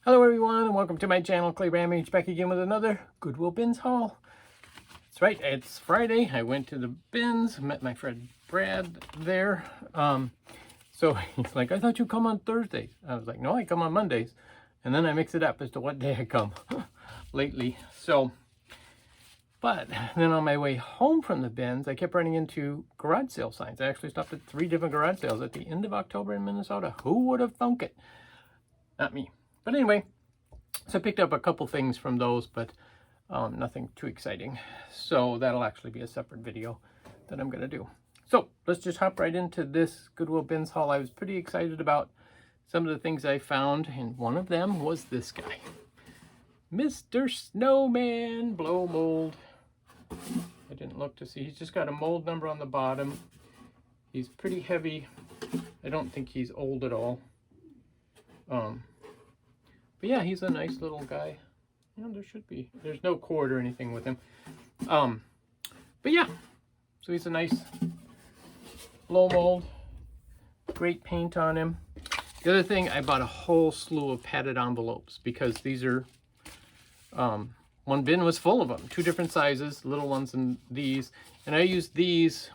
Hello everyone and welcome to my channel, Clayrammage, back again with another Goodwill Bins Haul. That's right, it's Friday. I went to the bins, met my friend Brad there. So he's like, I thought you come on Thursdays. I was like, no, I come on Mondays. And then I mix it up as to what day I come lately. But then on my way home from the bins, I kept running into garage sale signs. I actually stopped at 3 different garage sales at the end of October in Minnesota. Who would have thunk it? Not me. But anyway, so I picked up a couple things from those, but nothing too exciting. So that'll actually be a separate video that I'm going to do. So let's just hop right into this Goodwill Bins haul. I was pretty excited about some of the things I found, and one of them was this guy. Mr. Snowman Blow Mold. I didn't look to see. He's just got a mold number on the bottom. He's pretty heavy. I don't think he's old at all. But yeah, he's a nice little guy. You know, there's no cord or anything with him. But yeah, so he's a nice low mold, great paint on him. The other thing, I bought a whole slew of padded envelopes because these are, one bin was full of them, 2 different sizes, little ones and these. And I use these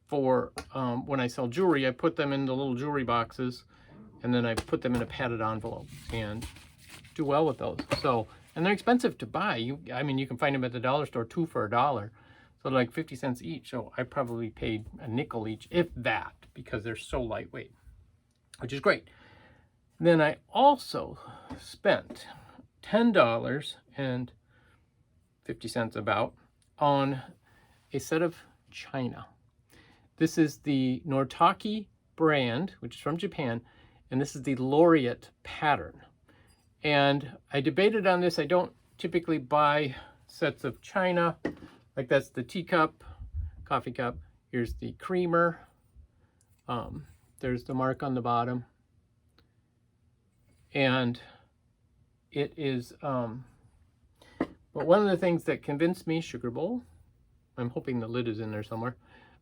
for when I sell jewelry. I put them in the little jewelry boxes, and then I put them in a padded envelope and do well with those. So, and they're expensive to buy. I mean, you can find them at the dollar store, 2 for $1. So like 50 cents each. So I probably paid a nickel each, if that, because they're so lightweight, which is great. Then I also spent $10.50 about on a set of china. This is the Nortaki brand, which is from Japan. And this is the Laureate pattern. And I debated on this. I don't typically buy sets of china. Like that's the teacup, coffee cup. Here's the creamer. There's the mark on the bottom. And it is, but one of the things that convinced me, sugar bowl. I'm hoping the lid is in there somewhere.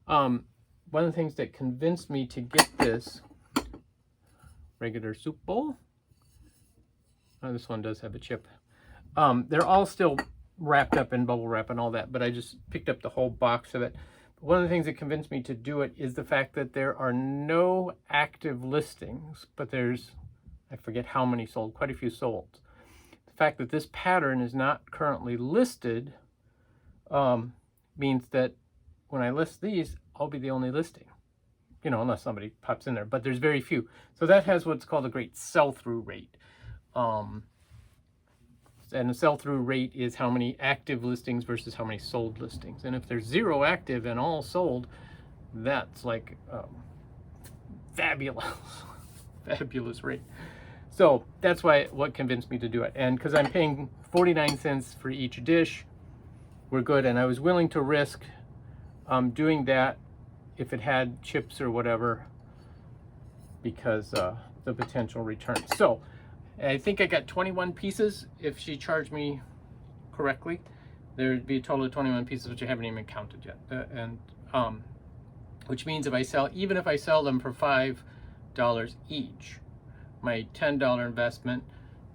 One of the things that convinced me to get this regular soup bowl. Oh, this one does have a chip. They're all still wrapped up in bubble wrap and all that, but I just picked up the whole box of it. But one of the things that convinced me to do it is the fact that there are no active listings, but there's, I forget how many sold, quite a few sold. The fact that this pattern is not currently listed means that when I list these, I'll be the only listing. You know, unless somebody pops in there, but there's very few. So that has what's called a great sell-through rate. And the sell-through rate is how many active listings versus how many sold listings. And if there's 0 active and all sold, that's like fabulous, fabulous rate. So that's what convinced me to do it. And because I'm paying 49 cents for each dish, we're good. And I was willing to risk doing that if it had chips or whatever, because the potential return. So I think I got 21 pieces. If she charged me correctly, there'd be a total of 21 pieces, which I haven't even counted yet. Which means even if I sell them for $5 each, my $10 investment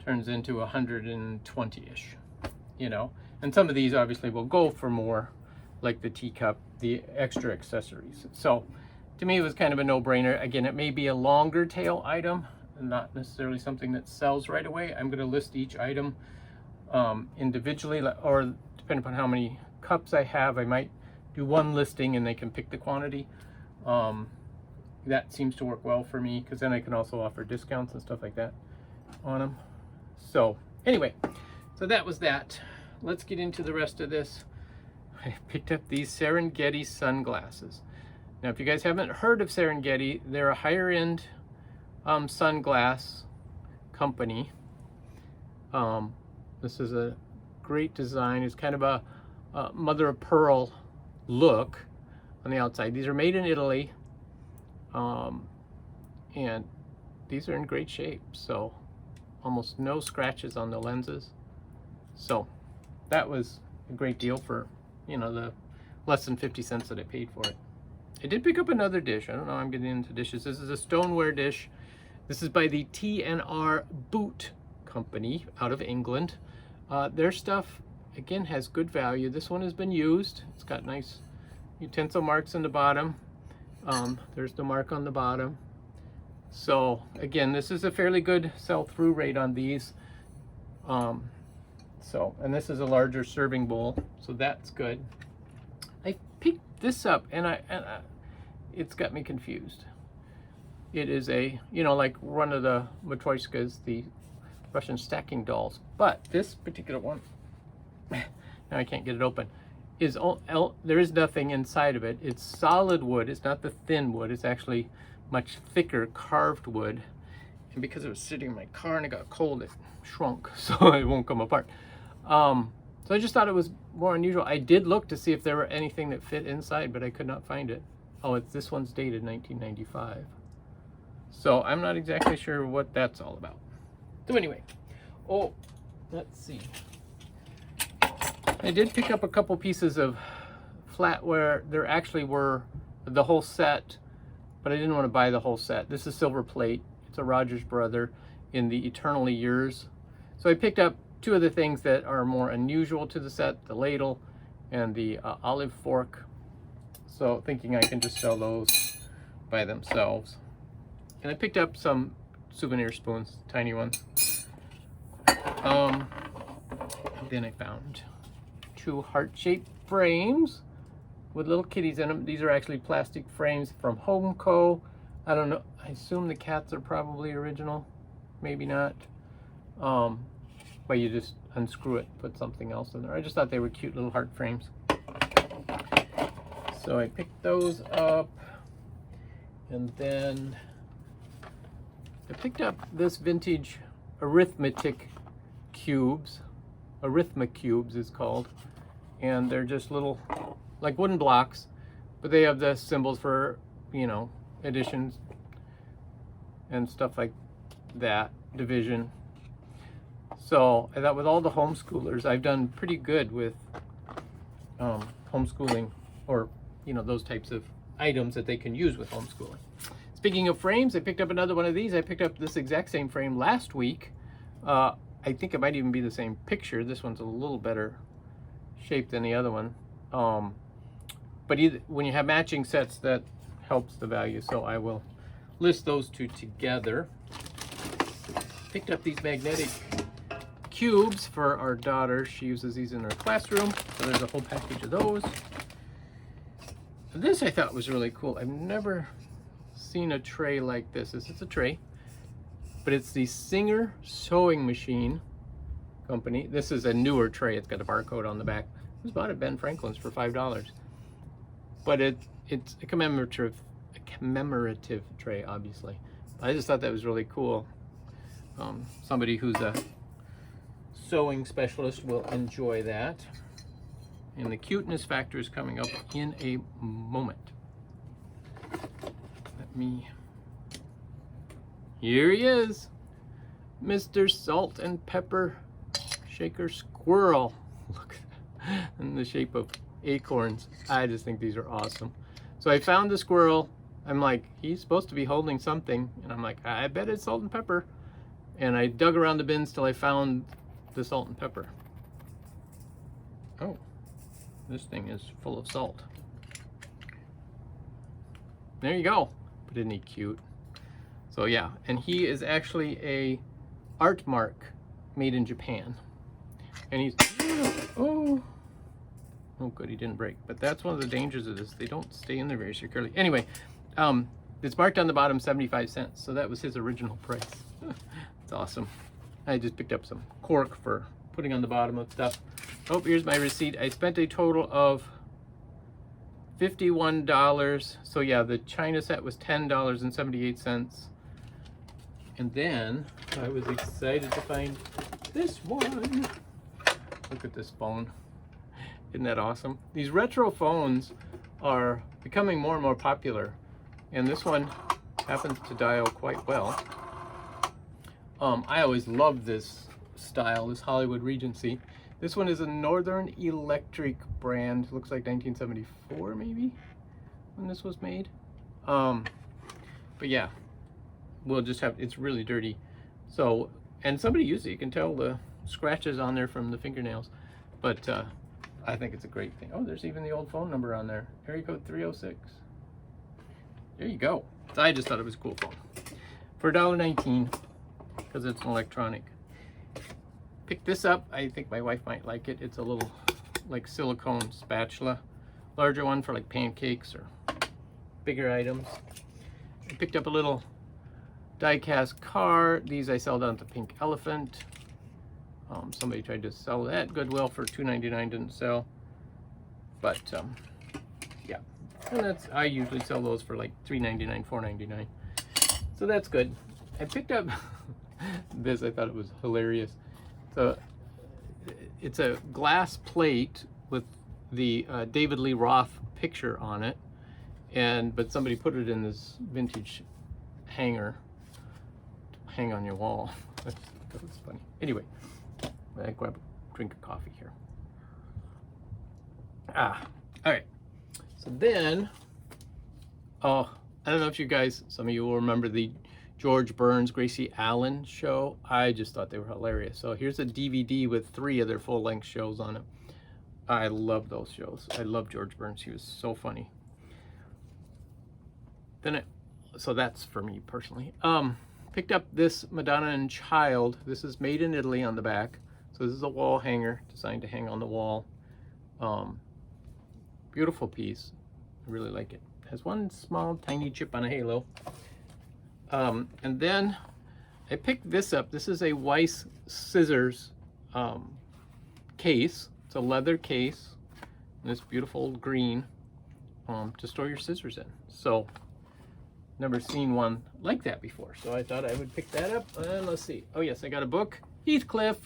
turns into 120-ish, you know. And some of these obviously will go for more, like the teacup, the extra accessories. So to me, it was kind of a no-brainer. Again, it may be a longer tail item, not necessarily something that sells right away. I'm going to list each item individually, or depending upon how many cups I have, I might do one listing and they can pick the quantity. That seems to work well for me, because then I can also offer discounts and stuff like that on them. So anyway, so that was that. Let's get into the rest of this. I picked up these Serengeti sunglasses. Now, if you guys haven't heard of Serengeti, they're a higher end sunglass company. This is a great design. It's kind of a mother of pearl look on the outside. These are made in Italy, and these are in great shape. So almost no scratches on the lenses. So that was a great deal for, you know, the less than 50 cents that I paid for it. I did pick up another dish. I don't know, I'm getting into dishes. This is a stoneware dish, This is by the TNR Boot Company out of England. Their stuff, again, has good value. This one has been used. It's got nice utensil marks in the bottom. There's the mark on the bottom. So again, this is a fairly good sell-through rate on these. And this is a larger serving bowl, so that's good. I picked this up and it's got me confused. It is a, like one of the Matryoshkas, the Russian stacking dolls. But this particular one, now I can't get it open, there is nothing inside of it. It's solid wood. It's not the thin wood. It's actually much thicker carved wood. And because it was sitting in my car and it got cold, it shrunk, so it won't come apart. So I just thought it was more unusual. I did look to see if there were anything that fit inside, but I could not find it. Oh, this one's dated 1995. So I'm not exactly sure what that's all about. So anyway, let's see. I did pick up a couple pieces of flatware. There actually were the whole set, but I didn't want to buy the whole set. This is silver plate. It's a Rogers brother in the Eternally Yours. So I picked up two of the things that are more unusual to the set, the ladle and the olive fork. So thinking I can just sell those by themselves. And I picked up some souvenir spoons, tiny ones. Then I found two heart-shaped frames with little kitties in them. These are actually plastic frames from Home Co. I don't know. I assume the cats are probably original. Maybe not. But you just unscrew it, put something else in there. I just thought they were cute little heart frames. So I picked those up. And then I picked up this vintage Arithmetic cubes. Arithmetic cubes is called. And they're just little, like wooden blocks, but they have the symbols for, additions and stuff like that, division. So I thought with all the homeschoolers, I've done pretty good with homeschooling, or, those types of items that they can use with homeschooling. Speaking of frames, I picked up another one of these. I picked up this exact same frame last week. I think it might even be the same picture. This one's a little better shape than the other one. But when you have matching sets, that helps the value. So I will list those two together. Picked up these magnetic cubes for our daughter. She uses these in her classroom. So there's a whole package of those. This I thought was really cool. I've never seen a tray like this. This is a tray, but it's the Singer Sewing Machine Company. This is a newer tray. It's got a barcode on the back. It was bought at Ben Franklin's for $5. But it's a commemorative tray, obviously. I just thought that was really cool. Somebody who's a sewing specialist will enjoy that. And the cuteness factor is coming up in a moment. Here he is, Mr. Salt and Pepper Shaker Squirrel. Look, in the shape of acorns. I just think these are awesome. So I found the squirrel. I'm like, he's supposed to be holding something, and I'm like, I bet it's salt and pepper. And I dug around the bins till I found the salt and pepper. Oh, this thing is full of salt. There you go. But isn't he cute? So yeah, and he is actually a art mark made in Japan. And he's, oh good, he didn't break. But that's one of the dangers of this. They don't stay in there very securely. Anyway, it's marked on the bottom 75 cents. So that was his original price. It's awesome. I just picked up some cork for putting on the bottom of stuff. Oh, here's my receipt. I spent a total of $51. So yeah, the China set was $10.78. And then I was excited to find this one. Look at this phone. Isn't that awesome? These retro phones are becoming more and more popular. And this one happens to dial quite well. I always loved this style, this Hollywood Regency. This one is a Northern Electric brand. Looks like 1974 maybe when this was made. But yeah, we'll just have, it's really dirty. So, and somebody used it. You can tell the scratches on there from the fingernails. But I think it's a great thing. Oh, there's even the old phone number on there. Area code 306. There you go. So I just thought it was a cool phone. For $1.19, because it's an electronic. Pick this up. I think my wife might like it. It's a little like silicone spatula. Larger one for like pancakes or bigger items. I picked up a little die-cast car. These I sold on the Pink Elephant. Somebody tried to sell that at Goodwill for $2.99, didn't sell. But yeah, and that's, I usually sell those for like $3.99, $4.99. So that's good. I picked up this. I thought it was hilarious. So it's a glass plate with the David Lee Roth picture on it, but somebody put it in this vintage hanger to hang on your wall. That was funny. Anyway, I grab a drink of coffee here. All right. So then, oh, I don't know if you guys, some of you will remember the George Burns, Gracie Allen show. I just thought they were hilarious. So here's a DVD with 3 of their full-length shows on it. I love those shows. I love George Burns. He was so funny. Then so that's for me personally. Picked up this Madonna and Child. This is made in Italy on the back. So this is a wall hanger designed to hang on the wall. Beautiful piece. I really like it. Has one small tiny chip on a halo. And then I picked this up. This is a Weiss scissors case. It's a leather case, this beautiful green, to store your scissors in. So, never seen one like that before. So I thought I would pick that up. And let's see. Oh yes, I got a book, Heathcliff,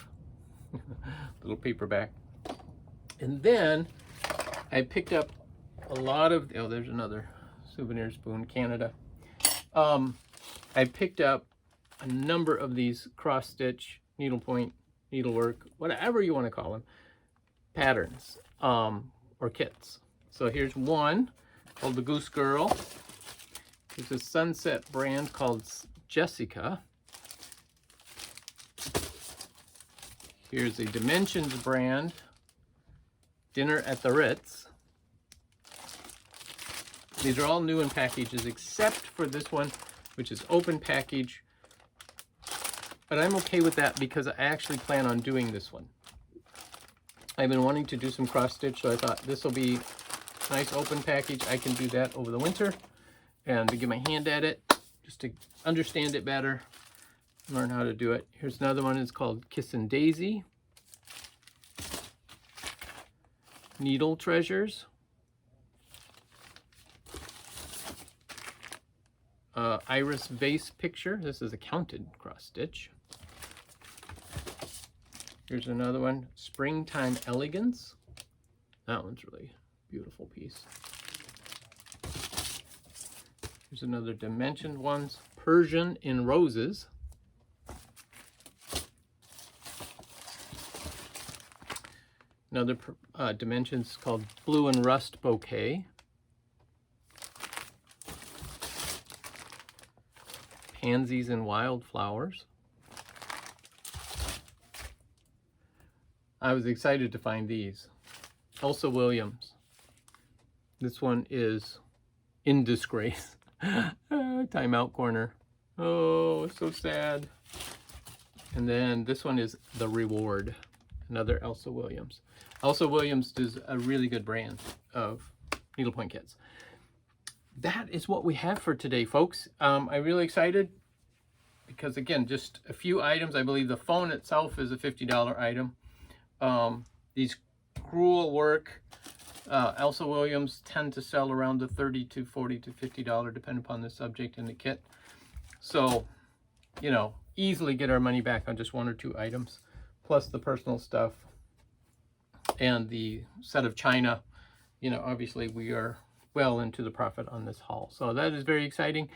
little paperback. And then I picked up a lot of, oh, there's another souvenir spoon, Canada. I picked up a number of these cross stitch, needlepoint, needlework, whatever you want to call them, patterns or kits. So here's one called the Goose Girl. There's a Sunset brand called Jessica. Here's a Dimensions brand, Dinner at the Ritz. These are all new in packages except for this one, which is open package. But I'm okay with that because I actually plan on doing this one. I've been wanting to do some cross stitch, so I thought this will be a nice open package. I can do that over the winter and to get my hand at it, just to understand it better, learn how to do it. Here's another one. It's called Kissin' Daisy. Needle Treasures. Iris Vase Picture. This is a counted cross stitch. Here's another one, Springtime Elegance. That one's really beautiful piece. Here's another dimensioned ones, Persian in Roses. Another dimensions called Blue and Rust Bouquet. Pansies and Wildflowers. I was excited to find these. Elsa Williams. This one is In Disgrace. Time Out Corner. Oh, so sad. And then this one is The Reward. Another Elsa Williams. Elsa Williams does a really good brand of needlepoint kits. That is what we have for today, folks. I'm really excited because, again, just a few items. I believe the phone itself is a $50 item. These crewel work, Elsa Williams tend to sell around the $30 to $40 to $50, depending upon the subject and the kit. So, you know, easily get our money back on just 1 or 2 items, plus the personal stuff and the set of china. You know, obviously we are well into the profit on this haul. So that is very exciting.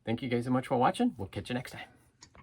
Thank you guys so much for watching. We'll catch you next time.